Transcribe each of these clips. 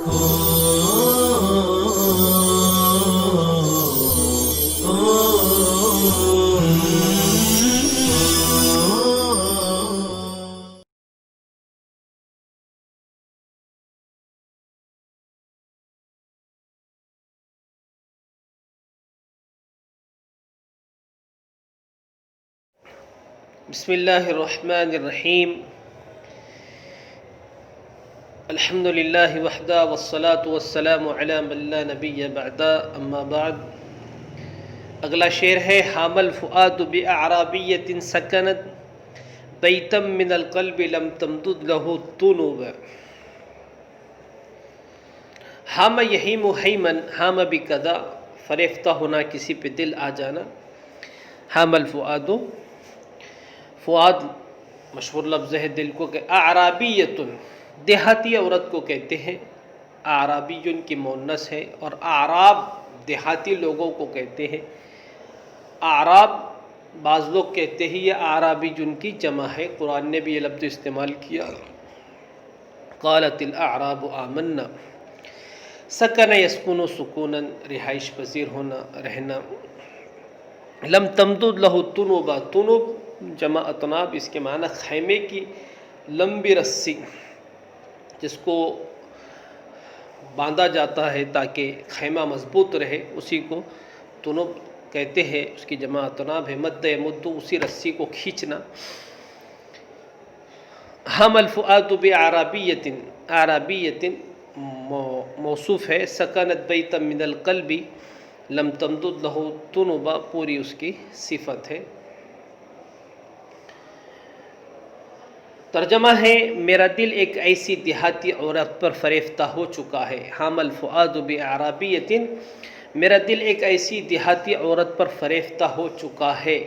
بسم اللہ الرحمن الرحیم الحمد للہ وحدہ والصلاة والسلام علی من لا نبی بعدہ اما بعد۔ اگلا شعر ہے حام الفؤاد بأعرابیۃ سکنت بیتا من القلب لم تمدد له الطنوب۔ حام یحیم حیمن، حام بکذا، فریفتہ ہونا، کسی پہ دل آ جانا۔ حام الفؤاد، فؤاد مشہور لفظ ہے دل کو کہ اعرابیۃ، دیہاتی عورت کو کہتے ہیں۔ اعرابی کی مؤنث ہے اور اعراب دیہاتی لوگوں کو کہتے ہیں۔ اعراب بعض لوگ کہتے ہیں یہ اعرابی جن کی جمع ہے، قرآن نے بھی یہ لفظ استعمال کیا، قالت الاعراب آمنا۔ سکن یسکن سکونا، رہائش پذیر ہونا، رہنا۔ لم تمدد لہ الطنوب، طنوب جمع اطناب، اس کے معنی خیمے کی لمبی رسی جس کو باندھا جاتا ہے تاکہ خیمہ مضبوط رہے، اسی کو طنوب کہتے ہیں، اس کی جمع اطناب ہے۔ مد یمد، اسی رسی کو کھینچنا۔ حام الفؤاد باعرابیۃ، اعرابیۃ موصوف ہے، سکنت بیتا من القلب لم تمدد لہ الطنوب، پوری اس کی صفت ہے۔ ترجمہ ہے میرا دل ایک ایسی دیہاتی عورت پر فریفتہ ہو چکا ہے۔ حام الفؤاد باعرابیۃ، میرا دل ایک ایسی دیہاتی عورت پر فریفتہ ہو چکا ہے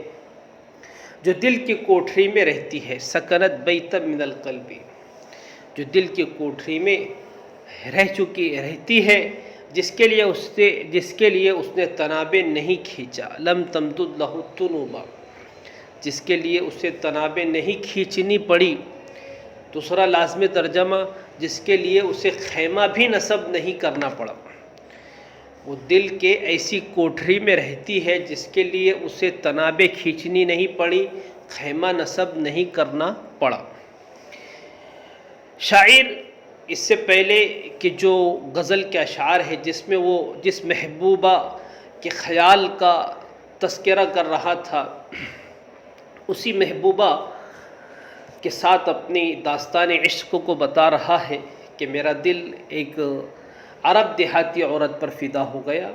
جو دل کی کوٹھری میں رہتی ہے۔ سکنت بیتا من القلب، جو دل کی کوٹھری میں رہتی ہے، جس کے لیے اس نے تنابیں نہیں کھینچا۔ لم تمدد لہ الطنوب، جس کے لیے اسے تنابیں نہیں کھینچنی پڑی۔ دوسرا لازمی ترجمہ، جس کے لیے اسے خیمہ بھی نصب نہیں کرنا پڑا۔ وہ دل کے ایسی کوٹھری میں رہتی ہے جس کے لیے اسے تنابیں کھینچنی نہیں پڑی، خیمہ نصب نہیں کرنا پڑا۔ شاعر اس سے پہلے کہ جو غزل کے اشعار ہے جس محبوبہ کے خیال کا تذکرہ کر رہا تھا، اسی محبوبہ کے ساتھ اپنی داستان عشق کو بتا رہا ہے کہ میرا دل ایک عرب دیہاتی عورت پر فدا ہو گیا،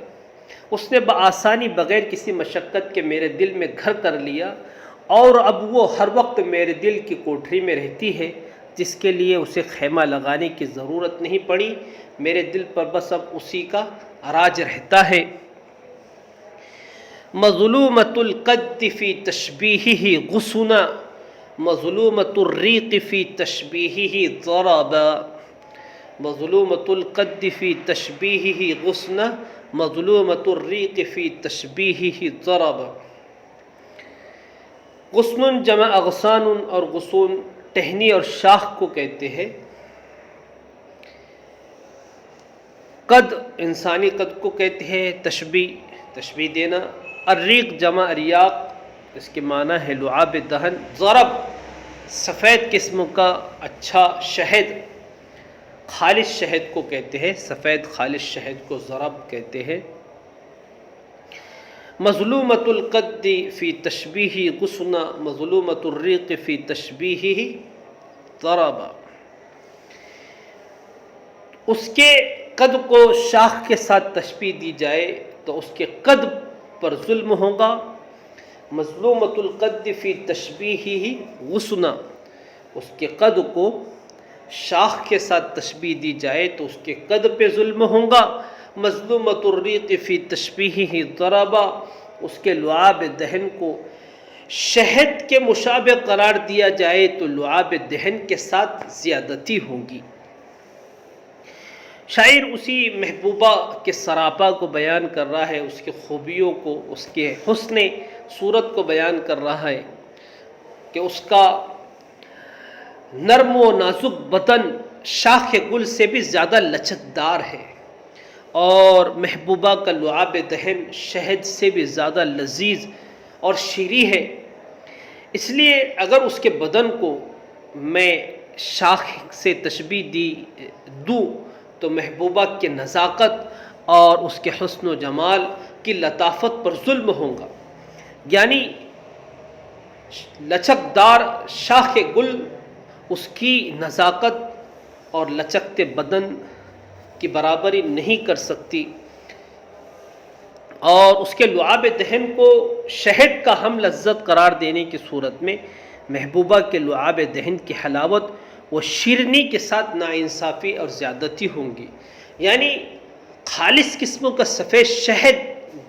اس نے بآسانی بغیر کسی مشقت کے میرے دل میں گھر کر لیا، اور اب وہ ہر وقت میرے دل کی کوٹھری میں رہتی ہے جس کے لیے اسے خیمہ لگانے کی ضرورت نہیں پڑی۔ میرے دل پر بس اب اسی کا راج رہتا ہے۔ مظلومۃ القد فی تشبیہہ غصنا، مظلومۃ الریق فی تشبیہہ ضربا۔ مظلومۃ القد فی تشبیہہ غصنا، مظلومۃ الریق فی تشبیہہ ضربا۔ غصن جمع اغصان، اور غصون ٹہنی اور شاخ کو کہتے ہیں۔ قد انسانی قد کو کہتے ہیں، تشبیہ دینا۔ الریق جمع ریاق، اس کے معنی ہے لعاب دہن۔ ضرب سفید قسم کا اچھا شہد، خالص شہد کو کہتے ہیں، سفید خالص شہد کو ضرب کہتے ہیں۔ مظلومۃ القد فی تشبیہ غصنا، مظلومۃ الریق فی تشبیہ ضربا۔ اس کے قد کو شاخ کے ساتھ تشبیہ دی جائے تو اس کے قد پر ظلم ہوگا۔ مظلومۃ القد فی تشبیہہ غصنا، اس کے قد کو شاخ کے ساتھ تشبیہ دی جائے تو اس کے قد پہ ظلم ہوگا۔ مظلومۃ الریق فی تشبیہہ ضربا، اس کے لعاب دہن کو شہد کے مشابہ قرار دیا جائے تو لعاب دہن کے ساتھ زیادتی ہوگی۔ شاعر اسی محبوبہ کے سراپا کو بیان کر رہا ہے، اس کی خوبیوں کو، اس کے حسن صورت کو بیان کر رہا ہے کہ اس کا نرم و نازک بدن شاخ گل سے بھی زیادہ لچکدار ہے، اور محبوبہ کا لعاب دہن شہد سے بھی زیادہ لذیذ اور شیریں ہے۔ اس لیے اگر اس کے بدن کو میں شاخ سے تشبیہ دوں تو محبوبہ کی نزاکت اور اس کے حسن و جمال کی لطافت پر ظلم ہوگا، یعنی لچکدار شاخ گل اس کی نزاکت اور لچکتے بدن کی برابری نہیں کر سکتی، اور اس کے لعاب دہن کو شہد کا ہم لذت قرار دینے کی صورت میں محبوبہ کے لعاب دہن کی حلاوت و شیرنی کے ساتھ ناانصافی اور زیادتی ہوں گی، یعنی خالص قسموں کا سفید شہد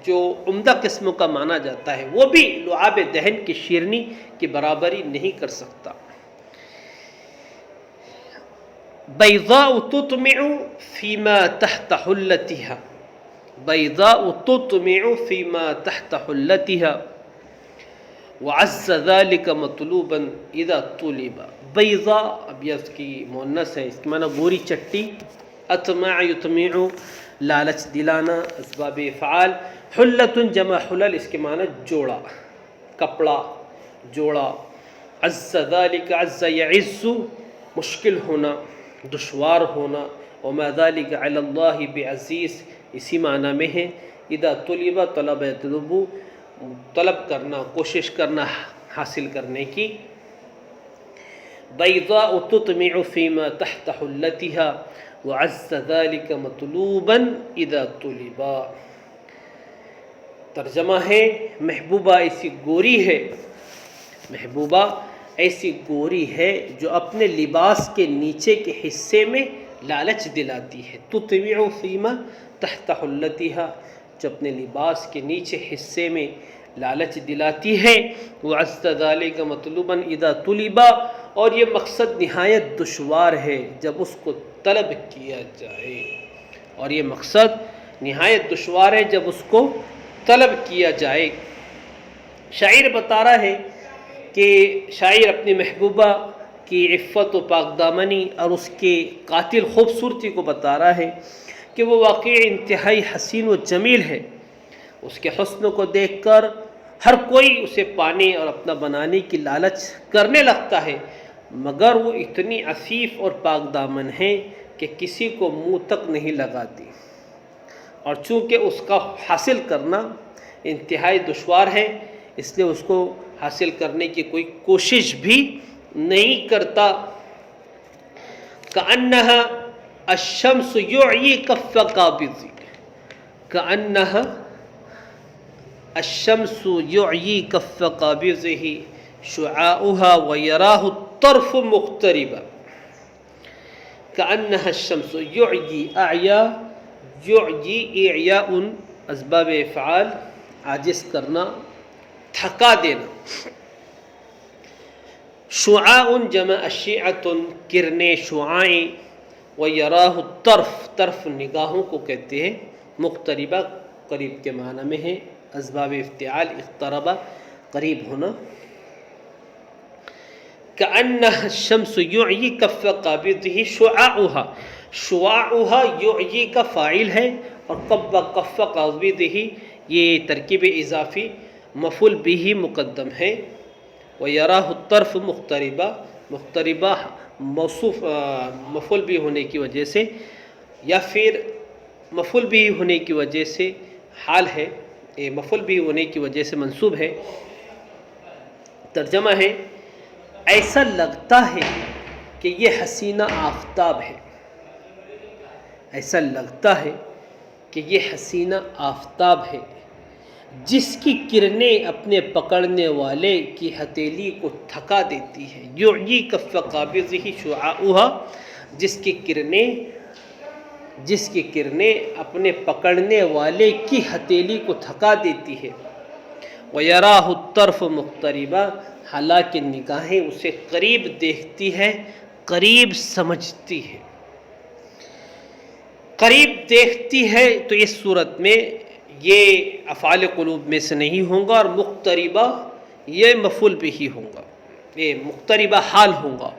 جو عمدہ قسموں کا مانا جاتا ہے وہ بھی لعاب دہن کی شیرنی کی برابری نہیں کر سکتا۔ بیضاء تطمع فیما تحت حلتها، بیضاء تطمع فیما تحت حلتها وعز ذلك مطلوبا اذا طلب۔ بیضاء اب یہ اس کی مؤنث ہے، اس کی معنی گوری چٹی، اطمع یطمع لالچ دلانا، اسباب افعال، حلت جمع حلل اس کے معنی جوڑا، کپڑا، جوڑا، عز ذلك عز یعز مشکل ہونا، دشوار ہونا، وما ذلك علی اللہ بعزیز اسی معنی میں ہے، اذا طلب طلب یطلب طلب کرنا، کوشش کرنا حاصل کرنے کی۔ بیضاء تطمع فیما تحت حلتها وعز ذلك مطلوبا اذا طلبا۔ ترجمہ ہے محبوبہ ایسی گوری ہے، محبوبہ ایسی گوری ہے جو اپنے لباس کے نیچے کے حصے میں لالچ دلاتی ہے، تطمع فیما تحت حلتها جو اپنے لباس کے نیچے حصے میں لالچ دلاتی ہے، وعز ذلك مطلوبا اذا طلبا اور یہ مقصد نہایت دشوار ہے جب اس کو طلب کیا جائے، اور یہ مقصد نہایت دشوار ہے جب اس کو طلب کیا جائے۔ شاعر بتا رہا ہے کہ شاعر اپنی محبوبہ کی عفت و پاک دامنی اور اس کے قاتل خوبصورتی کو بتا رہا ہے کہ وہ واقعی انتہائی حسین و جمیل ہے، اس کے حسن کو دیکھ کر ہر کوئی اسے پانے اور اپنا بنانے کی لالچ کرنے لگتا ہے، مگر وہ اتنی عفیف اور پاک دامن ہے کہ کسی کو منہ تک نہیں لگاتی، اور چونکہ اس کا حاصل کرنا انتہائی دشوار ہے اس لیے اس کو حاصل کرنے کی کوئی کوشش بھی نہیں کرتا۔ کأنها الشمس یعیی کف قابض، کأنها الشمس یعیی کف قابضه شعاؤها ویراہ الطرف مقتربا۔ کأنها الشمس یعیی اعیا، یعیی اعیاء اسباب افعال عاجز کرنا، تھکا دینا، شعاع جمع اشعۃ کرنے شعاعیں، ویراہ الطرف طرف نگاہوں کو کہتے ہیں، مقتربہ قریب کے معنی میں ہے، اسباب افتعال اقتربہ قریب ہونا۔ کأنها الشمس یعیی کف قابضه شعاعها، شعاعها یعیی کا فاعل ہے اور کف قابضه یہ ترکیب اضافی مفعول به مقدم ہے، ویراہ الطرف مقتربہ، مقتربہ موصوف مفعول به ہونے کی وجہ سے یا پھر مفعول به ہونے کی وجہ سے حال ہے، مفعول به ہونے کی وجہ سے منصوب ہے۔ ترجمہ ہے ایسا لگتا ہے کہ یہ حسینہ آفتاب ہے، ایسا لگتا ہے کہ یہ حسینہ آفتاب ہے جس کی کرنیں اپنے پکڑنے والے کی ہتھیلی کو تھکا دیتی ہے، یعیی کف قابضہ شعاؤها جس کی کرنیں اپنے پکڑنے والے کی ہتھیلی کو تھکا دیتی ہے، ویراہ الطرف مقتربہ حالانکہ نگاہیں اسے قریب دیکھتی ہے، قریب سمجھتی ہے، قریب دیکھتی ہے، تو اس صورت میں یہ افعال قلوب میں سے نہیں ہوگا، اور مقتربہ یہ مفعول به ہوگا، یہ مقتربہ حال ہوگا،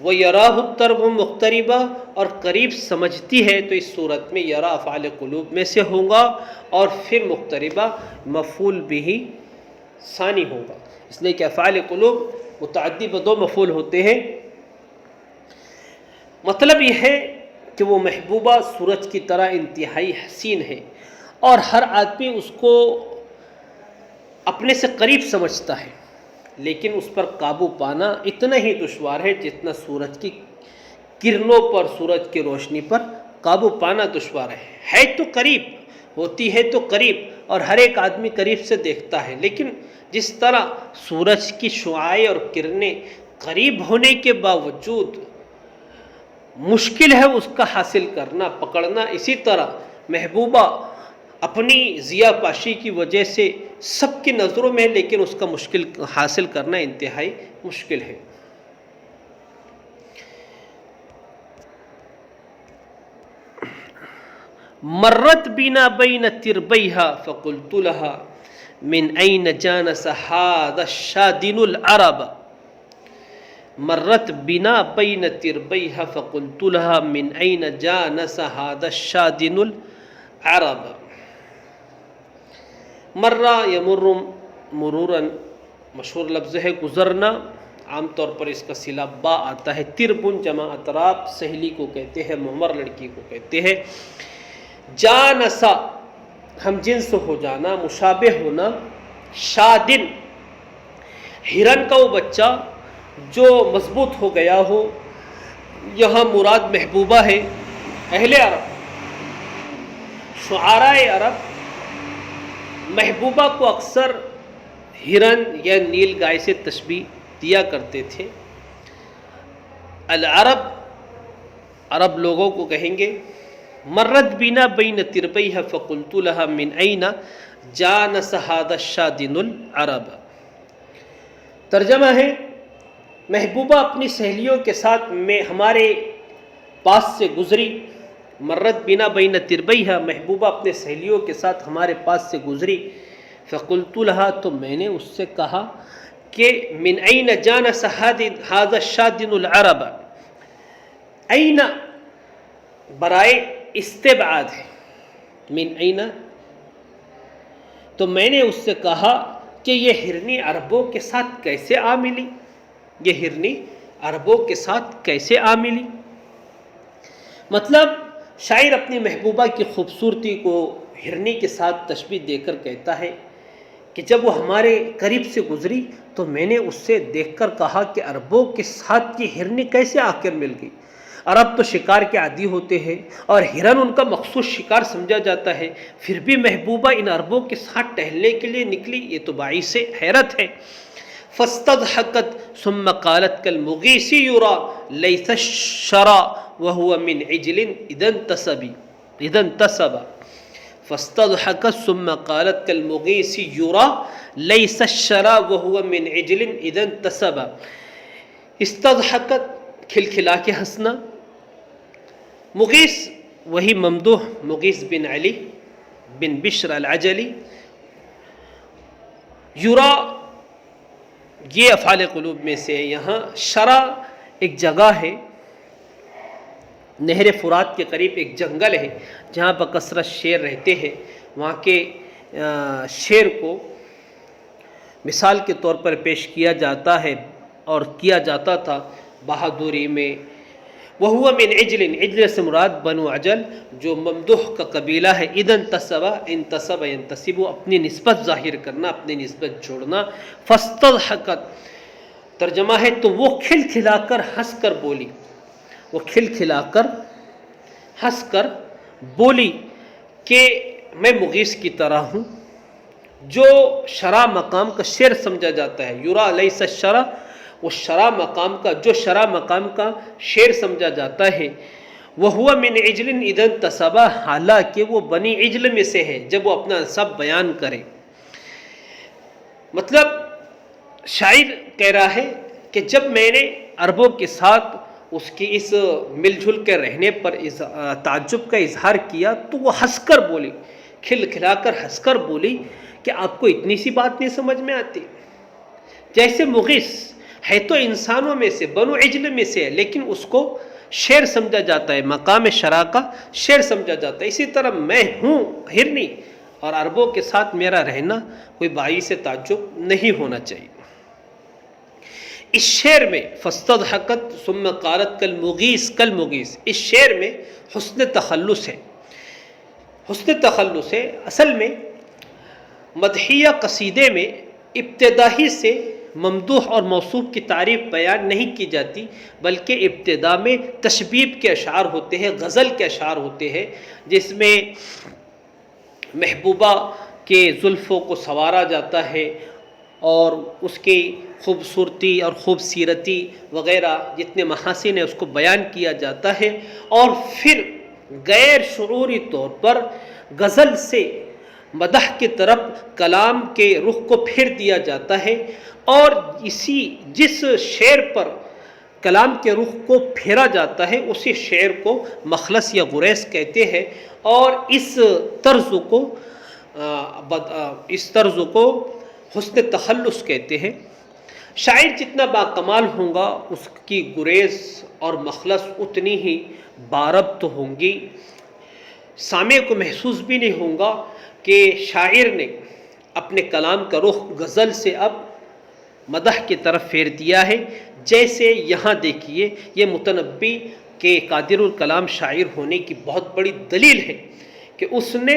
وَيَرَاهُ التَّرْبُ مُقْتَرِبًا، اور قریب سمجھتی ہے، تو اس صورت میں یرا افعال قلوب میں سے ہوگا، اور پھر مقتربہ مفعول بھی ثانی ہوگا، اس لیے کہ افعال قلوب متعدی بدو مفعول ہوتے ہیں۔ مطلب یہ ہے کہ وہ محبوبہ سورج کی طرح انتہائی حسین ہے، اور ہر آدمی اس کو اپنے سے قریب سمجھتا ہے، لیکن اس پر قابو پانا اتنا ہی دشوار ہے جتنا سورج کی کرنوں پر، سورج کی روشنی پر قابو پانا دشوار ہے تو قریب ہوتی ہے، تو قریب، اور ہر ایک آدمی قریب سے دیکھتا ہے، لیکن جس طرح سورج کی شعاعیں اور کرنیں قریب ہونے کے باوجود مشکل ہے اس کا حاصل کرنا، پکڑنا، اسی طرح محبوبہ اپنی ضیا پاشی کی وجہ سے سب کی نظروں میں ہے، لیکن اس کا مشکل حاصل کرنا انتہائی مشکل ہے۔ مرت بنا بین تربیہا فقلت لہا من این جانس ھذا الشادن العرب، مرت بنا بین تربیہا فقلت لہا من این جانس ھذا الشادن العرب۔ مرہ یمر مرورا مشہور لفظ ہے گزرنا، عام طور پر اس کا صلہ با آتا ہے۔ تربن جمع اطراب، سہیلی کو کہتے ہیں، معمر لڑکی کو کہتے ہیں۔ جانسا ہم جنس ہو جانا، مشابہ ہونا، شادن ہرن کا وہ بچہ جو مضبوط ہو گیا ہو، یہاں مراد محبوبہ ہے۔ اہل عرب، شعراء عرب محبوبہ کو اکثر ہرن یا نیل گائے سے تشبیہ دیا کرتے تھے۔ العرب، عرب لوگوں کو کہیں گے مرت بنا بین تربیہا فقلت لہا من این جانس ھذا الشادن العرب۔ ترجمہ ہے محبوبہ اپنی سہیلیوں کے ساتھ میں ہمارے پاس سے گزری، مرت بنا بین تربیہا، محبوبہ اپنے سہیلیوں کے ساتھ ہمارے پاس سے گزری، فقلت لہا، تو میں نے اس سے کہا کہ من این جانس ھذا الشادن العرب، این برائے استبعاد ہے، من این، تو میں نے اس سے کہا کہ یہ ہرنی عربوں کے ساتھ کیسے آ ملی، یہ ہرنی عربوں کے ساتھ کیسے آ ملی۔ مطلب شاعر اپنی محبوبہ کی خوبصورتی کو ہرنی کے ساتھ تشبیہ دے کر کہتا ہے کہ جب وہ ہمارے قریب سے گزری تو میں نے اس سے دیکھ کر کہا کہ عربوں کے ساتھ یہ ہرنی کیسے آ کر مل گئی۔ عرب تو شکار کے عادی ہوتے ہیں اور ہرن ان کا مخصوص شکار سمجھا جاتا ہے، پھر بھی محبوبہ ان عربوں کے ساتھ ٹہلنے کے لیے نکلی، یہ تو باعث حیرت ہے۔ فاستضحكت ثم قالت كالمغيث يرى ليس الشرى وهو من عجل اذا انتسب، فاستضحكت ثم قالت كالمغيث يرى ليس الشرى وهو من عجل اذا انتسب۔ استضحكت کھلکھلا کے ہنسنا، مغیث وہی ممدوح مغیث بن علی بن بشر العجلی، یرا یہ افعال قلوب میں سے ہے۔ یہاں شرع ایک جگہ ہے، نہر فرات کے قریب ایک جنگل ہے جہاں بکثرت شیر رہتے ہیں، وہاں کے شیر کو مثال کے طور پر پیش کیا جاتا ہے اور کیا جاتا تھا بہادری میں۔ وَهُوَ مِنْ عِجْلٍ، عجل سے مراد بنو عجل جو ممدوح کا قبیلہ ہے۔ اِذَا انتسب، انتسب ينتسب، اپنی نسبت ظاہر کرنا، اپنی نسبت جوڑنا۔ فاستضحكت، ترجمہ ہے تو وہ کھل کھلا کر ہنس کر بولی، وہ کھل کھلا کر ہنس کر بولی کہ میں مغیث کی طرح ہوں، جو شرع مقام کا شیر سمجھا جاتا ہے۔ یرا لیس الشرع، وہ شرع مقام کا، جو شرع مقام کا شیر سمجھا جاتا ہے۔ وَهُوَ مِنْ عِجْلٍ اِذَا انتسب، حالانکہ وہ بنی عجل میں سے ہے جب وہ اپنا نسب بیان کرے۔ مطلب شاعر کہہ رہا ہے کہ جب میں نے عربوں کے ساتھ اس کی اس مل جل کے رہنے پر اس تعجب کا اظہار کیا تو وہ ہنس کر بولی، کھل کھلا کر ہنس کر بولی کہ آپ کو اتنی سی بات نہیں سمجھ میں آتی؟ جیسے مغیث ہے تو انسانوں میں سے، بنو عجل میں سے ہے، لیکن اس کو شیر سمجھا جاتا ہے، مقام شرع کا شیر سمجھا جاتا ہے۔ اسی طرح میں ہوں ہرنی، اور عربوں کے ساتھ میرا رہنا کوئی باعث تعجب نہیں ہونا چاہیے۔ اس شعر میں فاستضحکت ثم قالت کالمغیث کالمغیث، اس شعر میں حسن تخلص ہے، حسن تخلص ہے۔ اصل میں مدحیہ قصیدے میں ابتدا ہی سے ممدوح اور موصوف کی تعریف بیان نہیں کی جاتی، بلکہ ابتدا میں تشبیب کے اشعار ہوتے ہیں، غزل کے اشعار ہوتے ہیں، جس میں محبوبہ کے زلفوں کو سنوارا جاتا ہے اور اس کی خوبصورتی اور خوبصیرتی وغیرہ جتنے محاسن ہیں اس کو بیان کیا جاتا ہے، اور پھر غیر شعوری طور پر غزل سے مدح کی طرف کلام کے رخ کو پھیر دیا جاتا ہے، اور جس شعر پر کلام کے رخ کو پھیرا جاتا ہے اسی شعر کو مخلص یا گریز کہتے ہیں، اور اس طرز کو حسن تخلص کہتے ہیں۔ شاعر جتنا باکمال ہوں گا اس کی گریز اور مخلص اتنی ہی باربط ہوں گی۔ سامع کو محسوس بھی نہیں ہوگا کہ شاعر نے اپنے کلام کا رخ غزل سے اب مدح کی طرف پھیر دیا ہے۔ جیسے یہاں دیکھیے، یہ متنبی کے قادر الکلام شاعر ہونے کی بہت بڑی دلیل ہے کہ اس نے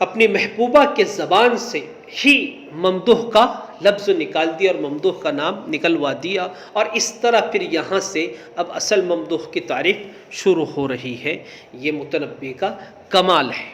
اپنی محبوبہ کے زبان سے ہی ممدوح کا لفظ نکال دیا اور ممدوح کا نام نکلوا دیا، اور اس طرح پھر یہاں سے اب اصل ممدوح کی تعریف شروع ہو رہی ہے۔ یہ متنبی کا کمال ہے۔